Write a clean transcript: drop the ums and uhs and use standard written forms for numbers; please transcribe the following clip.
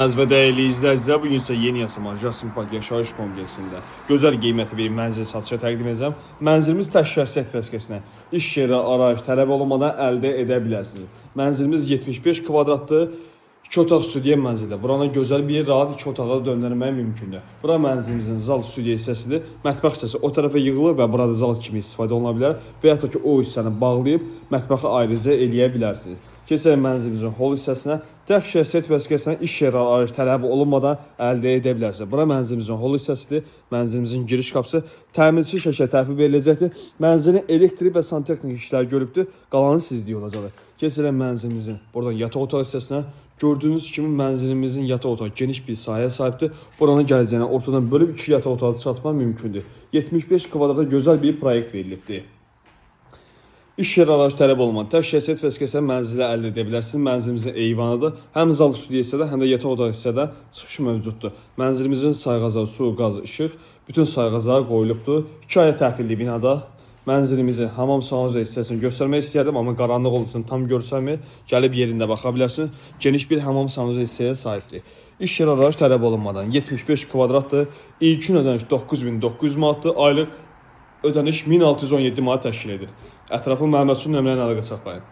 Və dəyərli izləyicilər, bugün isə yeni yaşamaq Jasmin Park yaşayış kompleksində gözəl qiymətli bir mənzil satışa təqdim edəcəm. Mənzilimiz tək şəxsiyyət vəsiqəsinə, iş yeri, arayış tələb olunmadan əldə edə bilərsiniz. Mənzilimiz 75 kvadratdır, 2 otaq studiya mənzildir. Buranı gözəl bir rahat 2 otağa döndərmək mümkündür. Bura mənzilimizin zal studiya hissəsidir. Mətbəx hissəsi o tərəfə yığılır və burada zal kimi istifadə oluna bilər. Və ya ki o hissəni bağlayıb mətbəxi ayrıca eləyə bilərsiniz. Keçək mənzilimizin hol hissəsinə. Tək şəxsiyyət vəsiqəsinə iş yeri arayış tələbi olunmadan əldə edə bilərsiniz. Bura mənzilimizin hol hissəsidir. Mənzilimizin giriş qapısı təmirçi şəkildə təhvil veriləcəkdir. Mənzilin elektrik və santexnik işləri görübdür. Qalanı sizlik olacaqdır. Keçək mənzilimizin buradan yataq otaq hissəsinə. Gördüyünüz kimi mənzilimizin yataq otağı geniş bir sahəyə sahibdir. Buranın gələcəyinə ortadan bölüb 2 yataq otağı çatmaq mümkündür. 75 kvadrata gözəl bir proyekt verilibdir. İş yeri arayış tələb olmadan tək şəxsiyyət vəsiqəsindən mənzili əldə edə bilərsiniz. Mənzilimizin eyvanıdır. Həm zal studiya hissədə, həm də yataq otağı hissədə çıxış mövcuddur. Mənzilimizin sayğacağı, su, qaz, işıq, bütün sayğacalar qoyulubdur. 2 aya təhvilli binada. Mənzilimizin hamam sanuca hissəsini göstərmək istəyərdim, amma qaranlıq olduğu üçün tam görsənmir. Gəlib yerində baxa bilərsiniz. Geniş bir hamam sanuca hissəyə sahibdir. İş yeri arayış tələb olunmadan 75 kvadratdır. İlkin ödəniş 9900 manatdır. Aylıq ödəniş 1617 manat təşkil edir. Ətraflı məlumat üçün nömrəni əlaqə saxlayın.